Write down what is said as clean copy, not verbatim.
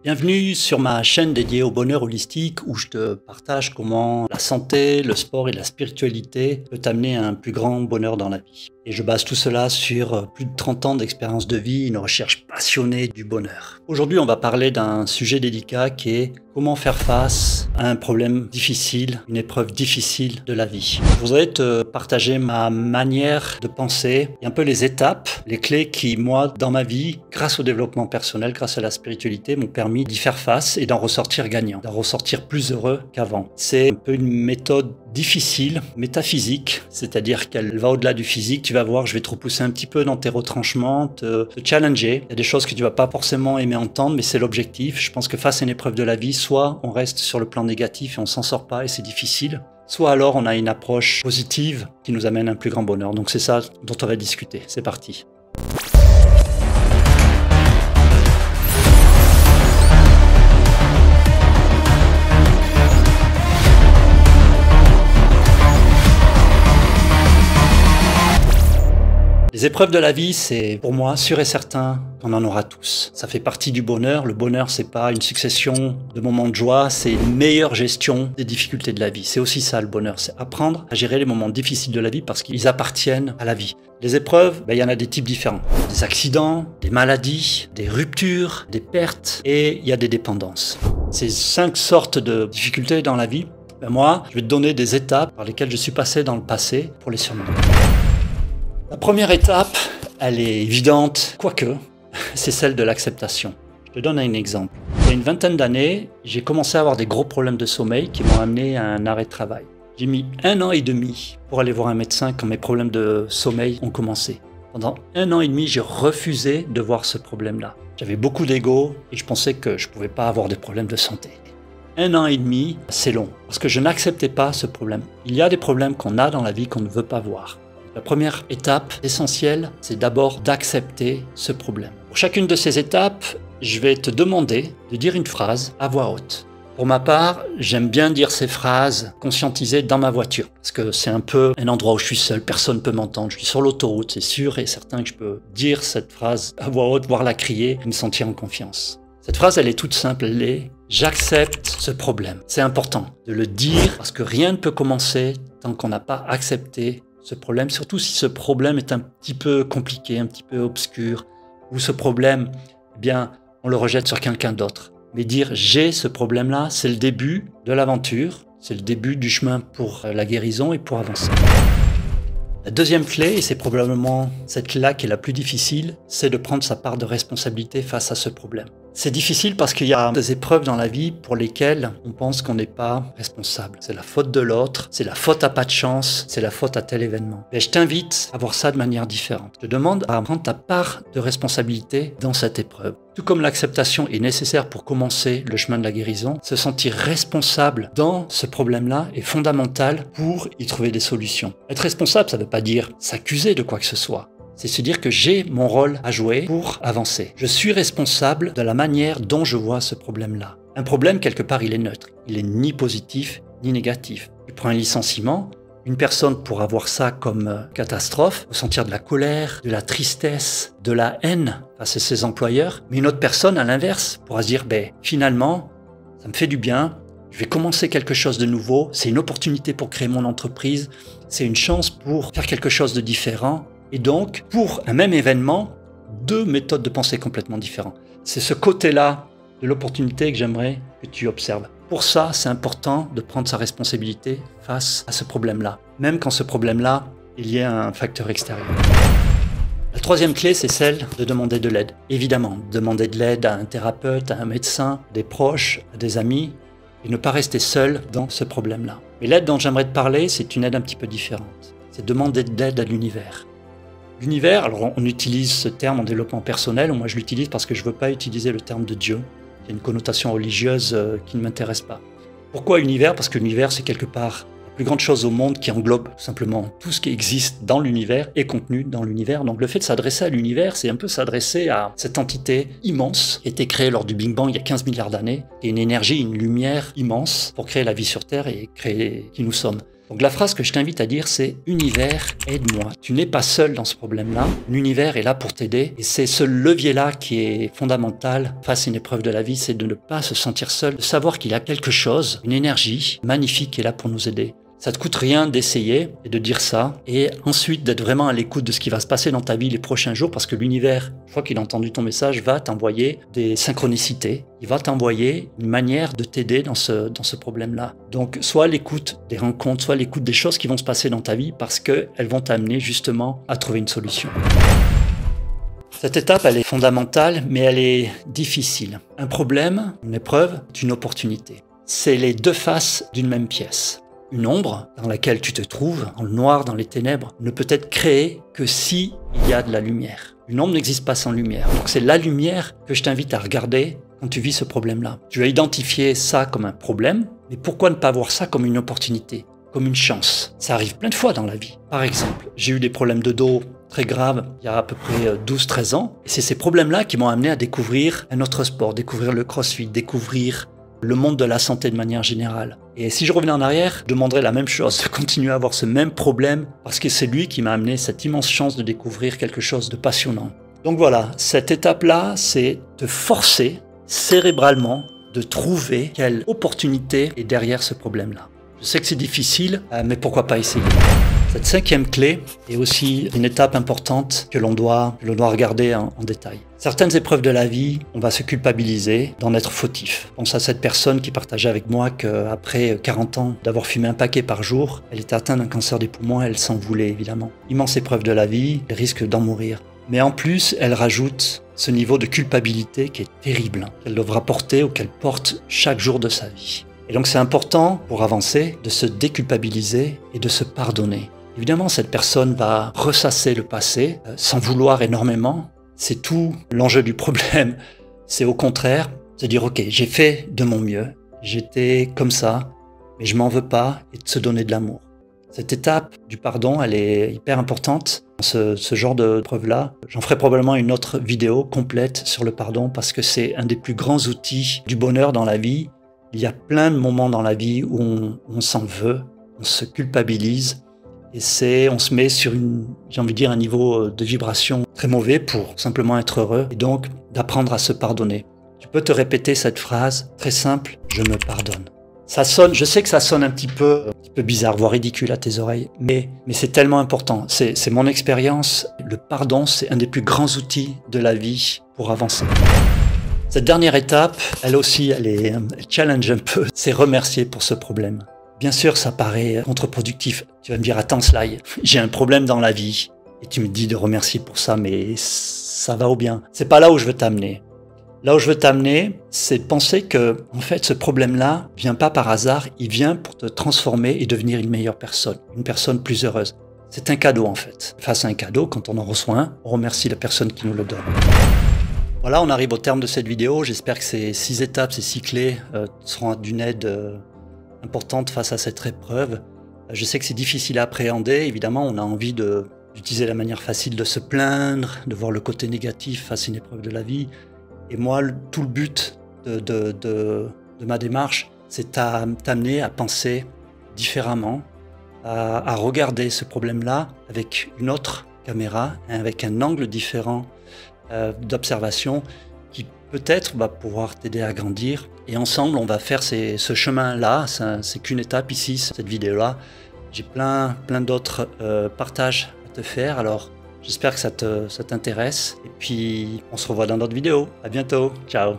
Bienvenue sur ma chaîne dédiée au bonheur holistique où je te partage comment la santé, le sport et la spiritualité peut t'amener à un plus grand bonheur dans la vie. Et je base tout cela sur plus de 30 ans d'expérience de vie, une recherche passionnée du bonheur. Aujourd'hui, on va parler d'un sujet délicat qui est comment faire face à un problème difficile, une épreuve difficile de la vie. Je voudrais te partager ma manière de penser et un peu les étapes, les clés qui, moi, dans ma vie, grâce au développement personnel, grâce à la spiritualité, m'ont permis d'y faire face et d'en ressortir gagnant, d'en ressortir plus heureux qu'avant. C'est un peu une méthode difficile, métaphysique, c'est-à-dire qu'elle va au-delà du physique. Tu vas voir, je vais te repousser un petit peu dans tes retranchements, te challenger. Il y a des choses que tu vas pas forcément aimer entendre, mais c'est l'objectif. Je pense que face à une épreuve de la vie, soit on reste sur le plan négatif et on s'en sort pas et c'est difficile, soit alors on a une approche positive qui nous amène à un plus grand bonheur. Donc c'est ça dont on va discuter. C'est parti. Les épreuves de la vie, c'est pour moi sûr et certain qu'on en aura tous. Ça fait partie du bonheur. Le bonheur, c'est pas une succession de moments de joie, c'est une meilleure gestion des difficultés de la vie. C'est aussi ça le bonheur, c'est apprendre à gérer les moments difficiles de la vie parce qu'ils appartiennent à la vie. Les épreuves, il y en a des types différents. Des accidents, des maladies, des ruptures, des pertes et il y a des dépendances. Ces 5 sortes de difficultés dans la vie, moi, je vais te donner des étapes par lesquelles je suis passé dans le passé pour les surmonter. La première étape, elle est évidente, quoique, c'est celle de l'acceptation. Je te donne un exemple. Il y a une vingtaine d'années, j'ai commencé à avoir des gros problèmes de sommeil qui m'ont amené à un arrêt de travail. J'ai mis 1 an et demi pour aller voir un médecin quand mes problèmes de sommeil ont commencé. Pendant 1 an et demi, j'ai refusé de voir ce problème-là. J'avais beaucoup d'ego et je pensais que je ne pouvais pas avoir des problèmes de santé. 1 an et demi, c'est long, parce que je n'acceptais pas ce problème. Il y a des problèmes qu'on a dans la vie qu'on ne veut pas voir. La première étape essentielle, c'est d'abord d'accepter ce problème. Pour chacune de ces étapes, je vais te demander de dire une phrase à voix haute. Pour ma part, j'aime bien dire ces phrases conscientisées dans ma voiture, parce que c'est un peu un endroit où je suis seul, personne ne peut m'entendre. Je suis sur l'autoroute, c'est sûr et certain que je peux dire cette phrase à voix haute, voire la crier et me sentir en confiance. Cette phrase, elle est toute simple, elle est « J'accepte ce problème ». C'est important de le dire parce que rien ne peut commencer tant qu'on n'a pas accepté ce problème, surtout si ce problème est un petit peu compliqué, un petit peu obscur, ou ce problème, eh bien, on le rejette sur quelqu'un d'autre. Mais dire « j'ai ce problème-là », c'est le début de l'aventure, c'est le début du chemin pour la guérison et pour avancer. La deuxième clé, et c'est probablement cette clé-là qui est la plus difficile, c'est de prendre sa part de responsabilité face à ce problème. C'est difficile parce qu'il y a des épreuves dans la vie pour lesquelles on pense qu'on n'est pas responsable. C'est la faute de l'autre, c'est la faute à pas de chance, c'est la faute à tel événement. Et je t'invite à voir ça de manière différente. Je te demande à prendre ta part de responsabilité dans cette épreuve. Tout comme l'acceptation est nécessaire pour commencer le chemin de la guérison, se sentir responsable dans ce problème-là est fondamental pour y trouver des solutions. Être responsable, ça ne veut pas dire s'accuser de quoi que ce soit. C'est se dire que j'ai mon rôle à jouer pour avancer. Je suis responsable de la manière dont je vois ce problème-là. Un problème, quelque part, il est neutre. Il est ni positif, ni négatif. Tu prends un licenciement, une personne pourra voir ça comme catastrophe, ressentir de la colère, de la tristesse, de la haine face à ses employeurs. Mais une autre personne, à l'inverse, pourra se dire, finalement, ça me fait du bien, je vais commencer quelque chose de nouveau, c'est une opportunité pour créer mon entreprise, c'est une chance pour faire quelque chose de différent. Et donc, pour un même événement, 2 méthodes de pensée complètement différentes. C'est ce côté-là de l'opportunité que j'aimerais que tu observes. Pour ça, c'est important de prendre sa responsabilité face à ce problème-là, même quand ce problème-là, il y a un facteur extérieur. La troisième clé, c'est celle de demander de l'aide. Évidemment, demander de l'aide à un thérapeute, à un médecin, des proches, à des amis, et ne pas rester seul dans ce problème-là. Mais l'aide dont j'aimerais te parler, c'est une aide un petit peu différente. C'est demander de l'aide à l'univers. L'univers, alors on utilise ce terme en développement personnel, moi je l'utilise parce que je ne veux pas utiliser le terme de Dieu. Il y a une connotation religieuse qui ne m'intéresse pas. Pourquoi univers? Parce que l'univers c'est quelque part la plus grande chose au monde qui englobe simplement tout ce qui existe dans l'univers et contenu dans l'univers. Donc le fait de s'adresser à l'univers, c'est un peu s'adresser à cette entité immense qui a été créée lors du Big Bang il y a 15 milliards d'années, et une énergie, une lumière immense pour créer la vie sur Terre et créer qui nous sommes. Donc la phrase que je t'invite à dire, c'est « Univers, aide-moi ». Tu n'es pas seul dans ce problème-là. L'univers est là pour t'aider. Et c'est ce levier-là qui est fondamental face à une épreuve de la vie, c'est de ne pas se sentir seul, de savoir qu'il y a quelque chose, une énergie magnifique qui est là pour nous aider. Ça te coûte rien d'essayer et de dire ça, et ensuite d'être vraiment à l'écoute de ce qui va se passer dans ta vie les prochains jours, parce que l'univers, une fois qu'il a entendu ton message, va t'envoyer des synchronicités. Il va t'envoyer une manière de t'aider dans ce problème-là. Donc, soit à l'écoute des rencontres, soit à l'écoute des choses qui vont se passer dans ta vie, parce qu'elles vont t'amener justement à trouver une solution. Cette étape, elle est fondamentale, mais elle est difficile. Un problème, une épreuve, est une opportunité. C'est les deux faces d'une même pièce. Une ombre dans laquelle tu te trouves, dans le noir, dans les ténèbres, ne peut être créée que si il y a de la lumière. Une ombre n'existe pas sans lumière. Donc c'est la lumière que je t'invite à regarder quand tu vis ce problème-là. Tu as identifié ça comme un problème, mais pourquoi ne pas voir ça comme une opportunité, comme une chance? Ça arrive plein de fois dans la vie. Par exemple, j'ai eu des problèmes de dos très graves il y a à peu près 12-13 ans, et c'est ces problèmes-là qui m'ont amené à découvrir un autre sport, découvrir le crossfit, découvrir le monde de la santé de manière générale. Et si je revenais en arrière, je demanderais la même chose, de continuer à avoir ce même problème, parce que c'est lui qui m'a amené cette immense chance de découvrir quelque chose de passionnant. Donc voilà, cette étape-là, c'est de forcer cérébralement de trouver quelle opportunité est derrière ce problème-là. Je sais que c'est difficile, mais pourquoi pas essayer? Cette cinquième clé est aussi une étape importante que l'on doit regarder en détail. Certaines épreuves de la vie, on va se culpabiliser d'en être fautif. Je pense à cette personne qui partageait avec moi qu'après 40 ans d'avoir fumé un paquet par jour, elle était atteinte d'un cancer des poumons, elle s'en voulait évidemment. Immense épreuve de la vie, elle risque d'en mourir. Mais en plus, elle rajoute ce niveau de culpabilité qui est terrible, qu'elle devra porter ou qu'elle porte chaque jour de sa vie. Et donc c'est important, pour avancer, de se déculpabiliser et de se pardonner. Évidemment, cette personne va ressasser le passé, s'en vouloir énormément. C'est tout l'enjeu du problème. C'est au contraire, se dire « Ok, j'ai fait de mon mieux, j'étais comme ça, mais je m'en veux pas » et de se donner de l'amour. Cette étape du pardon, elle est hyper importante. Ce genre de preuve-là, j'en ferai probablement une autre vidéo complète sur le pardon parce que c'est un des plus grands outils du bonheur dans la vie. Il y a plein de moments dans la vie où on s'en veut, on se culpabilise et on se met sur j'ai envie de dire, un niveau de vibration très mauvais pour simplement être heureux et donc d'apprendre à se pardonner. Tu peux te répéter cette phrase très simple, je me pardonne. Ça sonne, je sais que ça sonne un petit peu bizarre, voire ridicule à tes oreilles, mais c'est tellement important. C'est mon expérience. Le pardon, c'est un des plus grands outils de la vie pour avancer. Cette dernière étape, elle aussi, elle challenge un peu. C'est remercier pour ce problème. Bien sûr, ça paraît contre-productif. Tu vas me dire, attends Sly, j'ai un problème dans la vie. Et tu me dis de remercier pour ça, mais ça va ou bien. C'est pas là où je veux t'amener. Là où je veux t'amener, c'est penser que, en fait, ce problème-là vient pas par hasard, il vient pour te transformer et devenir une meilleure personne, une personne plus heureuse. C'est un cadeau, en fait. Face à un cadeau, quand on en reçoit un, on remercie la personne qui nous le donne. Voilà, on arrive au terme de cette vidéo. J'espère que ces 6 étapes, ces 6 clés seront d'une aide importante face à cette épreuve. Je sais que c'est difficile à appréhender. Évidemment, on a envie d'utiliser la manière facile de se plaindre, de voir le côté négatif face à une épreuve de la vie. Et moi, tout le but de ma démarche, c'est t'amener à penser différemment, à regarder ce problème-là avec une autre caméra, avec un angle différent d'observation qui peut-être va pouvoir t'aider à grandir. Et ensemble, on va faire ce chemin-là. C'est qu'une étape ici, cette vidéo-là. J'ai plein d'autres partages à te faire. Alors, j'espère que ça t'intéresse. Et puis, on se revoit dans d'autres vidéos. À bientôt. Ciao.